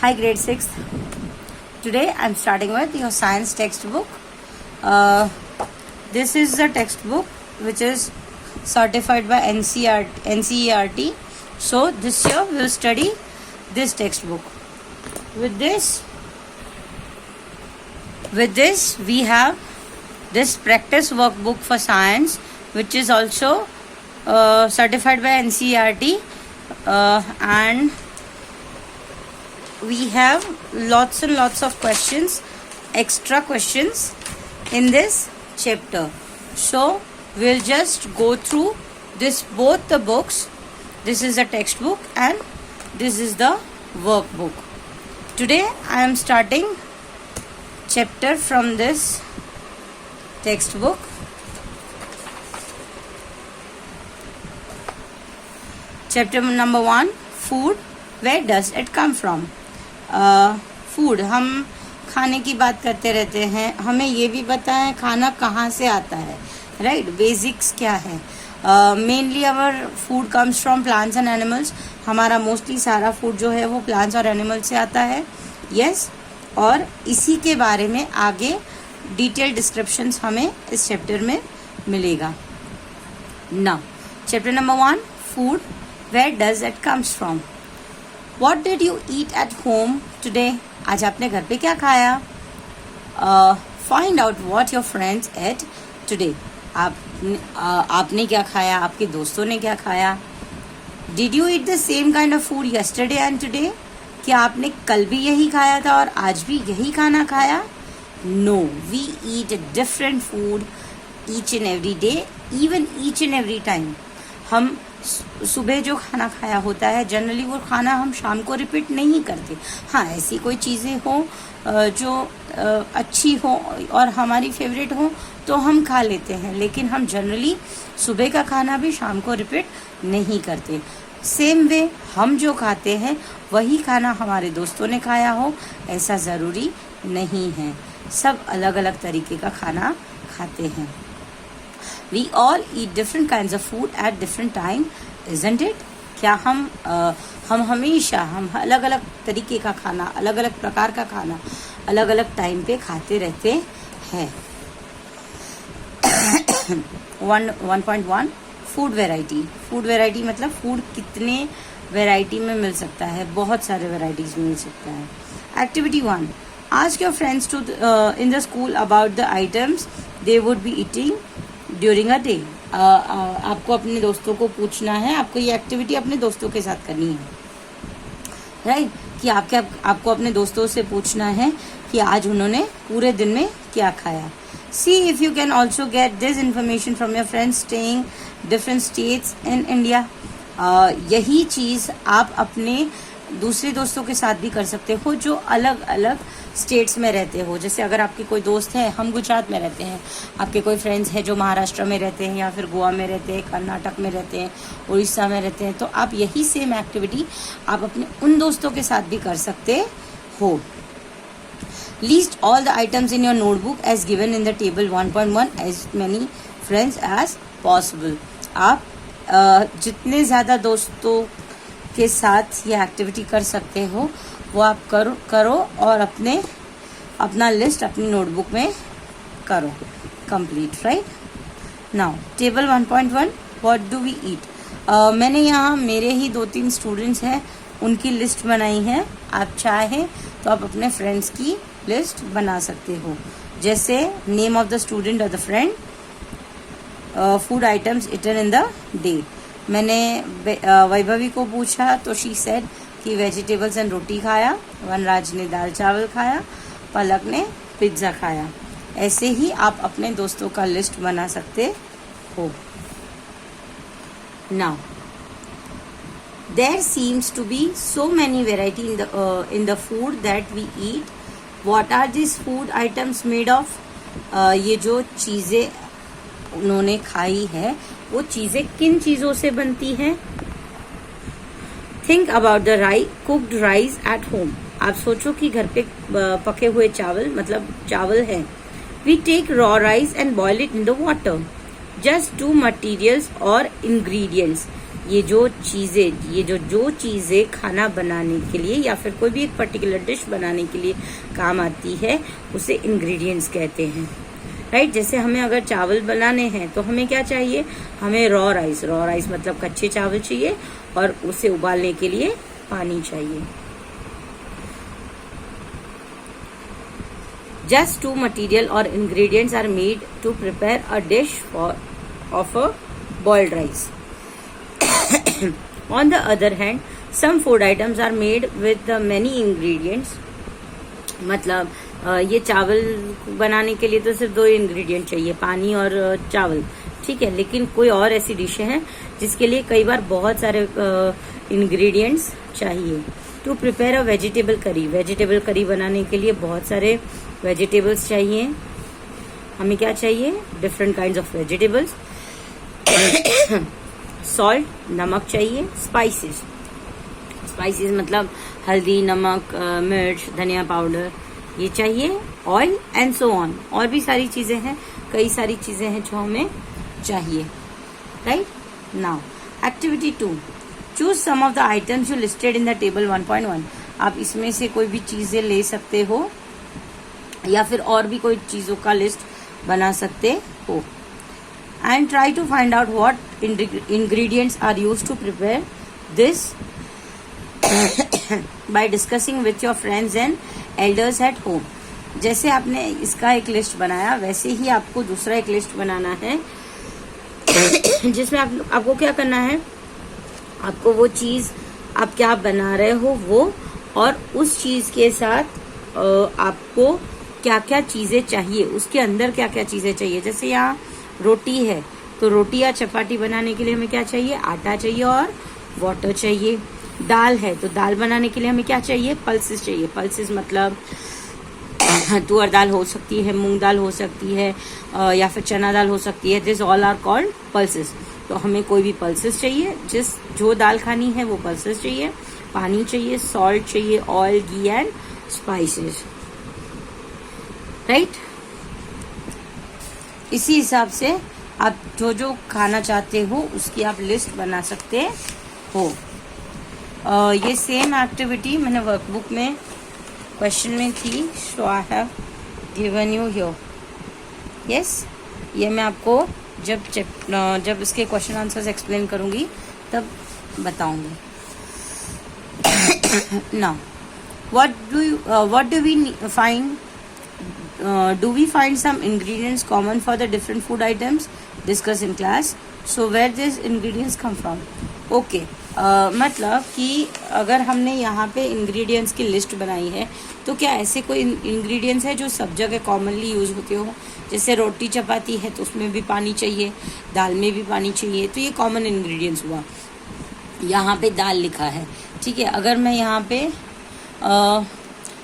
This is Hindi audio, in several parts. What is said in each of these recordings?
Hi grade 6th. Today I'm starting with your science textbook. This is the textbook which is certified by NCERT. So this year we will study this textbook. With this we have this practice workbook for science which is also certified by NCERT, and we have lots and lots of questions, extra questions in this chapter. So we'll just go through both the books. This is the textbook and this is the workbook. Today I am starting chapter from this textbook. Chapter number 1, food. Where does it come from? Food, हम खाने की बात करते रहते हैं, हमें ये भी पता है खाना कहाँ से आता है, राइट? बेसिक्स क्या है? Mainly our food comes from plants and animals. हमारा मोस्टली सारा फूड जो है वो प्लांट्स और एनिमल्स से आता है. यस, और इसी के बारे में आगे डिटेल डिस्क्रिप्शंस हमें इस चैप्टर में मिलेगा. Now chapter number 1, food. Where does it comes from? What did you eat at home today? आज आपने घर पे क्या खाया? Find out what your friends ate today. आपने क्या खाया? आपके दोस्तों ने क्या खाया? Did you eat the same kind of food yesterday and today? क्या आपने कल भी यही खाया था और आज भी यही खाना खाया? No, we eat different food each and every day, even each and every time. हम सुबह जो खाना खाया होता है जनरली वो खाना हम शाम को रिपीट नहीं करते. हाँ, ऐसी कोई चीज़ें हो जो अच्छी हो और हमारी फेवरेट हो तो हम खा लेते हैं, लेकिन हम जनरली सुबह का खाना भी शाम को रिपीट नहीं करते. सेम वे हम जो खाते हैं वही खाना हमारे दोस्तों ने खाया हो ऐसा ज़रूरी नहीं है. सब अलग अलग तरीके का खाना खाते हैं. We all eat different kinds of food at different time, isn't it? क्या हम हमेशा अलग अलग तरीके का खाना, अलग अलग प्रकार का खाना अलग अलग टाइम पे खाते रहते हैं. 1.1 फूड वेराइटी. फूड वेराइटी मतलब फूड कितने वेराइटी में मिल सकता है? बहुत सारे वेराइटीज में मिल सकता है. Activity 1, ask your friends to in the school about the items they would be eating during a day. आपको अपने दोस्तों को पूछना है, आपको ये एक्टिविटी अपने दोस्तों के साथ करनी है, राइट? कि आपको अपने दोस्तों से पूछना है कि आज उन्होंने पूरे दिन में क्या खाया. See if you can also get this information from your friends staying different states in India. यही चीज़ आप अपने दूसरे दोस्तों के साथ भी कर सकते हो जो अलग अलग स्टेट्स में रहते हो. जैसे अगर आपके कोई दोस्त हैं, हम गुजरात में रहते हैं, आपके कोई फ्रेंड्स हैं जो महाराष्ट्र में रहते हैं या फिर गोवा में रहते हैं, कर्नाटक में रहते हैं, उड़ीसा में रहते हैं, तो आप यही सेम एक्टिविटी आप अपने उन दोस्तों के साथ भी कर सकते हो. List all the items in your notebook as given in the table 1.1 as many friends as possible. आप जितने ज़्यादा दोस्तों के साथ ये एक्टिविटी कर सकते हो वो आप करो और अपना लिस्ट अपनी नोटबुक में करो complete, right? Now table 1.1, what do we eat. मैंने यहाँ मेरे ही 2-3 स्टूडेंट्स हैं उनकी लिस्ट बनाई है. आप चाहें तो आप अपने फ्रेंड्स की लिस्ट बना सकते हो. जैसे नेम ऑफ द स्टूडेंट और the friend, food items eaten in the day. मैंने वैभवी को पूछा तो शी सेड कि वेजिटेबल्स एंड रोटी खाया. वनराज ने दाल चावल खाया. पलक ने पिज्ज़ा खाया. ऐसे ही आप अपने दोस्तों का लिस्ट बना सकते हो. Now there seems to be so many variety in the food that we eat. What are this food items made of? ये जो चीज़ें उन्होंने खाई है वो चीज़ें किन चीज़ों से बनती हैं? Think about the cooked rice at home. आप सोचो कि घर पे पके हुए चावल मतलब चावल है. We take raw rice and boil it in the water. Just 2 materials और इंग्रेडिएंट्स. ये जो चीजें खाना बनाने के लिए या फिर कोई भी एक पर्टिकुलर डिश बनाने के लिए काम आती है उसे इंग्रेडिएंट्स कहते हैं, राइट। जैसे हमें अगर चावल बनाने हैं तो हमें क्या चाहिए, हमें रॉ राइस मतलब कच्चे चावल चाहिए और उसे उबालने के लिए पानी चाहिए। Just 2 material or ingredients are made to prepare a dish of a boiled rice. On the other hand, some food items are made with many ingredients. मतलब ये चावल बनाने के लिए तो सिर्फ 2 इंग्रेडिएंट चाहिए, पानी और चावल, ठीक है। लेकिन कोई और ऐसी डिशें हैं जिसके लिए कई बार बहुत सारे इंग्रेडिएंट्स चाहिए। To prepare a vegetable curry बनाने के लिए बहुत सारे वेजिटेबल्स चाहिए। हमें क्या चाहिए, different kinds of vegetables. Salt, नमक चाहिए। स्पाइसेस मतलब हल्दी, नमक, मिर्च, धनिया पाउडर, ये चाहिए। ऑयल एंड सो ऑन, और भी सारी चीजें हैं, कई सारी चीजें हैं जो हमें चाहिए, right. Now activity 2, choose some of the items you listed in the table 1.1। आप इसमें से कोई भी चीजें ले सकते हो या फिर और भी कोई चीजों का लिस्ट बना सकते हो। And try to find out what ingredients are used to prepare this by discussing with your friends and elders at home. जैसे आपने इसका एक लिस्ट बनाया वैसे ही आपको दूसरा एक लिस्ट बनाना है जिसमें आपको क्या करना है, आपको वो चीज आप क्या बना रहे हो वो और उस चीज के साथ आपको क्या क्या चीजें चाहिए, उसके अंदर क्या क्या चीजें चाहिए। जैसे यहाँ रोटी है तो रोटी या चपाती बनाने के लिए हमें क्या चाहिए, आटा चाहिए और वाटर चाहिए। दाल है तो दाल बनाने के लिए हमें क्या चाहिए, पल्सेस चाहिए। पल्सेस मतलब तुअर दाल हो सकती है, मूंग दाल हो सकती है या फिर चना दाल हो सकती है। This all are called pulses. तो हमें कोई भी पल्सेस चाहिए, जो दाल खानी है वो पल्सेस चाहिए। पानी चाहिए, सॉल्ट चाहिए, oil, ghee and spices, right. इसी हिसाब से आप जो जो खाना चाहते हो उसकी आप लिस्ट बना सकते हो। ये सेम एक्टिविटी मैंने वर्कबुक में क्वेश्चन में थी, so I have given you here. Yes, ये मैं आपको जब इसके क्वेश्चन आंसर्स एक्सप्लेन करूंगी तब बताऊंगी। Now what do we find? Do we find some ingredients common for the different food items discussed in class? So where these ingredients come from? Okay, मतलब कि अगर हमने यहाँ पे इंग्रेडिएंट्स की लिस्ट बनाई है तो क्या ऐसे कोई इंग्रेडिएंट्स है जो सब जगह कॉमनली यूज होते हो। जैसे रोटी चपाती है तो उसमें भी पानी चाहिए, दाल में भी पानी चाहिए, तो ये कॉमन इंग्रेडिएंट्स हुआ। यहाँ पे दाल लिखा है, ठीक है। अगर मैं यहाँ पे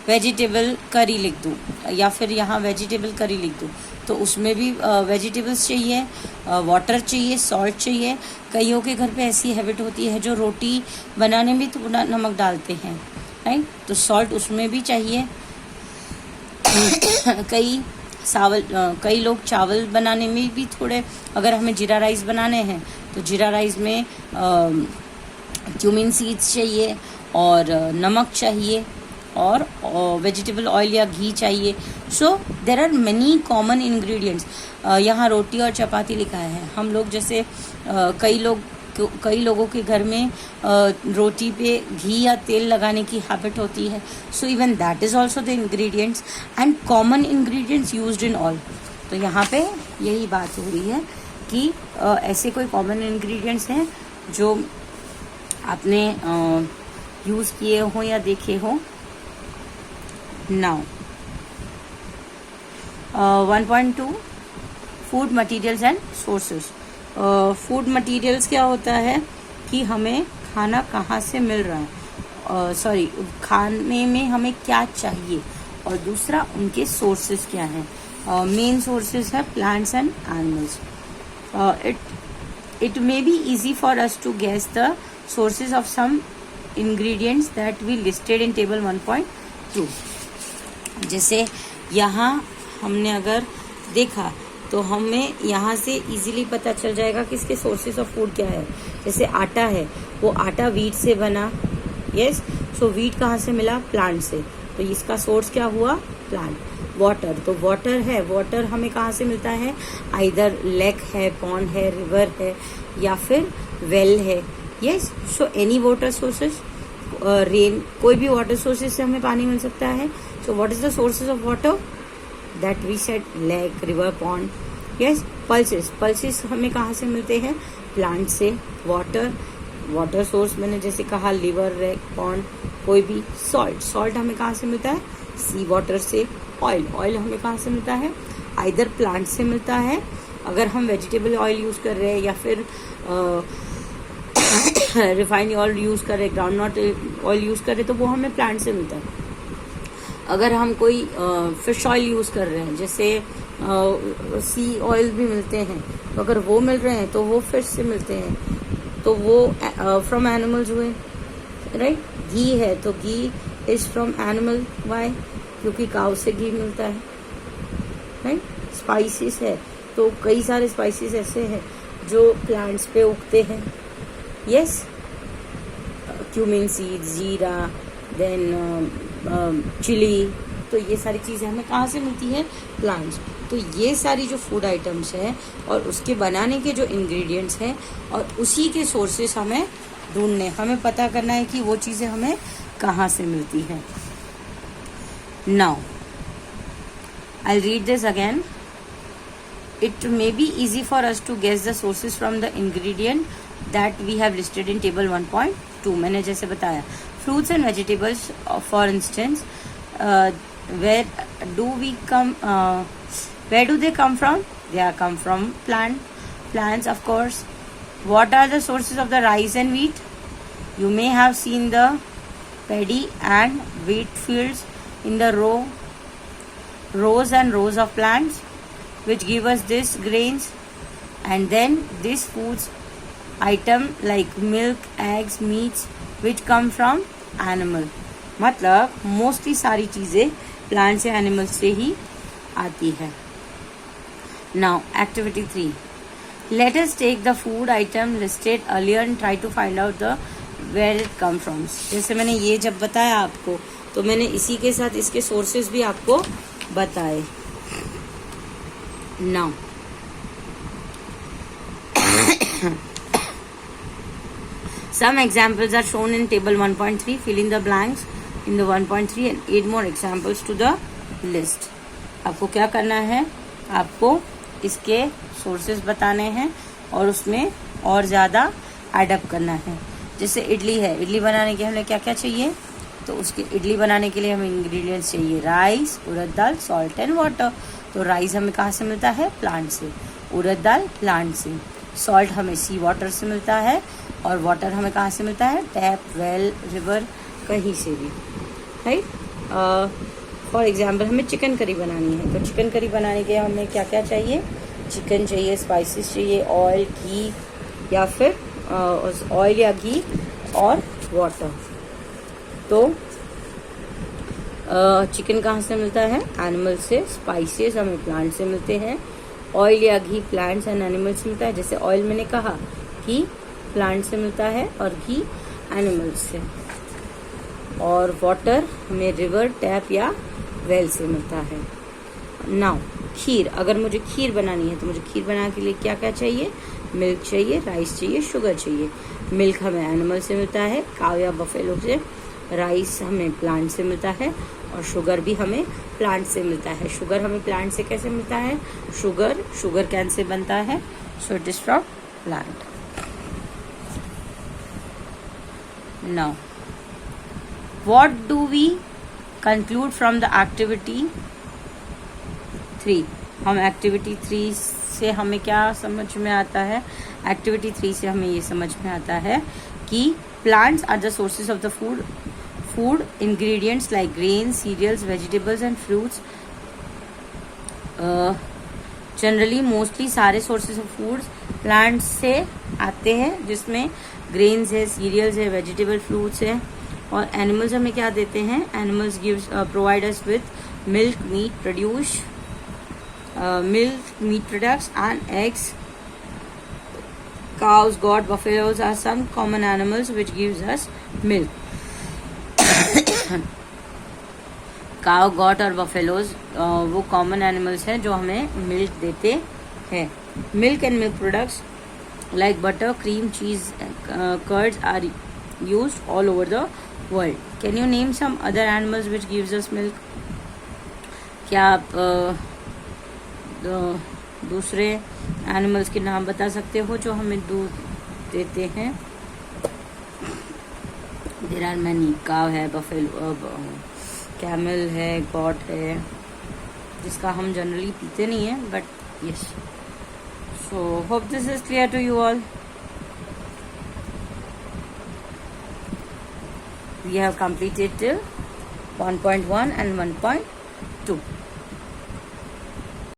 वेजिटेबल करी लिख दूँ या फिर यहाँ वेजिटेबल करी लिख दूँ तो उसमें भी वेजिटेबल्स चाहिए, वाटर चाहिए, सॉल्ट चाहिए। कईयों के घर पे ऐसी हैबिट होती है जो रोटी बनाने में थोड़ा नमक डालते हैं, राइट, तो सॉल्ट उसमें भी चाहिए। कई लोग चावल बनाने में भी थोड़े, अगर हमें जीरा राइस बनाने हैं तो जीरा राइस में क्यूमिन सीड्स चाहिए और नमक चाहिए और वेजिटेबल ऑयल या घी चाहिए। So there are many common ingredients. यहाँ रोटी और चपाती लिखा है। हम लोग जैसे कई लोगों के घर में रोटी पे घी या तेल लगाने की हैबिट होती है। So even that is also the ingredients and common ingredients used in all. तो यहाँ पे यही बात हो रही है कि ऐसे कोई कॉमन इंग्रेडिएंट्स हैं जो आपने यूज किए हो या देखे हो। Now 1.2 food materials and sources. Food materials क्या होता है कि हमें खाना कहाँ से मिल रहा है, खाने में हमें क्या चाहिए, और दूसरा उनके सोर्सेस क्या हैं। मेन सोर्सेस है plants and animals. it may be easy for us to guess the sources of some ingredients that we listed in table 1.2. जैसे यहाँ हमने अगर देखा तो हमें यहाँ से इजीली पता चल जाएगा कि इसके सोर्सेज ऑफ फूड क्या है। जैसे आटा है, वो आटा वीट से बना, यस, सो वीट कहाँ से मिला? प्लांट से, तो इसका सोर्स क्या हुआ? प्लांट। वाटर, तो वाटर है, वाटर हमें कहाँ से मिलता है? आइदर लेक है, पॉन्ड है, रिवर है, या फिर वेल है, yes, so any water sources, rain, कोई भी वाटर सोर्सेज से हमें पानी मिल सकता है। So what is the sources of water? That we said lake, river, pond, yes. Pulses, pulses हमें कहाँ से मिलते हैं? प्लांट से। वाटर, वाटर सोर्स मैंने जैसे कहा, लिवर, लेक, पॉन्ड, कोई भी। सॉल्ट, सॉल्ट हमें कहाँ से मिलता है? सी वाटर से। ऑयल, ऑयल हमें कहाँ से मिलता है? आइदर प्लांट से मिलता है, अगर हम वेजिटेबल ऑयल यूज कर रहे हैं, या फिर रिफाइंड ऑयल यूज कर रहे, ग्राउंड नट ऑयल यूज कर रहे, तो वो हमें प्लांट से मिलता है। अगर हम कोई फिश ऑयल यूज कर रहे हैं, जैसे सी ऑयल भी मिलते हैं, तो अगर वो मिल रहे हैं तो वो फिश से मिलते हैं, तो वो फ्रॉम एनिमल्स हुए, राइट। घी है तो घी इज फ्रॉम एनिमल, वाई? क्योंकि काउ से घी मिलता है, राइट। स्पाइसेस है तो कई सारे स्पाइसेस ऐसे हैं जो प्लांट्स पे उगते हैं, यस, क्यूमिन सीड्स, जीरा, देन चिली, तो ये सारी चीज़ें हमें कहाँ से मिलती है? प्लांट्स। तो ये सारी जो फूड आइटम्स हैं और उसके बनाने के जो इंग्रेडिएंट्स हैं और उसी के सोर्सेस हमें ढूंढने, हमें पता करना है कि वो चीज़ें हमें कहाँ से मिलती हैं। Now I read this again. It may be easy for us to guess the sources from the ingredient that we have listed in table 1.2. मैंने जैसे बताया, fruits and vegetables, for instance, where do they come from? They are come from plants, of course. What are the sources of the rice and wheat? You may have seen the paddy and wheat fields in the rows and rows of plants, which give us these grains, and then these foods item like milk, eggs, meats, which come from animal. मतलब मोस्टली सारी चीज़ें प्लांट से, एनिमल से ही आती है. Now activity 3. Let us take the food item listed earlier and try to find out the where it come from. जैसे मैंने ये जब बताया आपको, तो मैंने इसी के साथ इसके सोर्सेज भी आपको बताए. Now some examples are shown in table 1.3. Fill in the blanks in the 1.3 and add more examples to the list. आपको क्या करना है? आपको इसके सोर्सेज बताने हैं और उसमें और ज़्यादा एडअप करना है. जैसे इडली है, इडली बनाने के हमें क्या क्या चाहिए? तो उसके इडली बनाने के लिए हमें इंग्रेडिएंट्स चाहिए rice, urad dal, salt and water. तो राइस हमें कहाँ से मिलता है? प्लांट से. उड़द दाल प्लांट से. सॉल्ट हमें सी वाटर से मिलता है और वाटर हमें कहाँ से मिलता है? टैप, वेल, रिवर, कहीं से भी, राइट. फॉर एग्जाम्पल हमें चिकन करी बनानी है, तो चिकन करी बनाने के हमें क्या क्या चाहिए? चिकन चाहिए, स्पाइसेस चाहिए, ऑयल, घी, या फिर ऑयल या घी और वाटर. तो चिकन कहाँ से मिलता है? एनिमल से. स्पाइसेस हमें प्लांट से मिलते हैं. ऑयल या घी प्लांट्स एंड एनिमल से मिलता है. जैसे ऑयल मैंने कहा कि प्लांट से मिलता है और घी एनिमल्स से. और वाटर हमें रिवर, टैप या वेल से मिलता है. नाउ खीर, अगर मुझे खीर बनानी है तो मुझे खीर बनाने के लिए क्या क्या चाहिए? मिल्क चाहिए, राइस चाहिए, शुगर चाहिए. मिल्क हमें एनिमल से मिलता है, काव या बफेलो से. राइस हमें प्लांट से मिलता है और शुगर भी हमें प्लांट से मिलता है. शुगर हमें प्लांट से कैसे मिलता है? शुगर कैन से बनता है, so it is from plant. Now what do we conclude from the activity 3? हम एक्टिविटी 3 से हमें क्या समझ में आता है? एक्टिविटी 3 से हमें ये समझ में आता है कि plants are the sources of the food ingredients like grains, cereals, vegetables and fruits. Generally mostly सारे sources of foods plants से आते हैं, जिसमें grains है, cereals है, vegetable fruits है. और animals हमें क्या देते हैं? Animals provide us with milk, meat products and eggs, cows, goat, buffaloes are some common animals which gives us milk. Cow, goat और बफेलोज वो कॉमन एनिमल्स हैं जो हमें मिल्क देते हैं. Milk and milk products like butter, cream, cheese, curds are used all over the world. Can you name some other animals which gives us milk? क्या आप दूसरे एनिमल्स के नाम बता सकते हो जो हमें दूध देते हैं? There are many. काव है, बफेलो, कैमल है, गॉट है, जिसका हम जनरली पीते नहीं है, but yes. So hope this is clear to you all. We have completed till 1.1 and 1.2.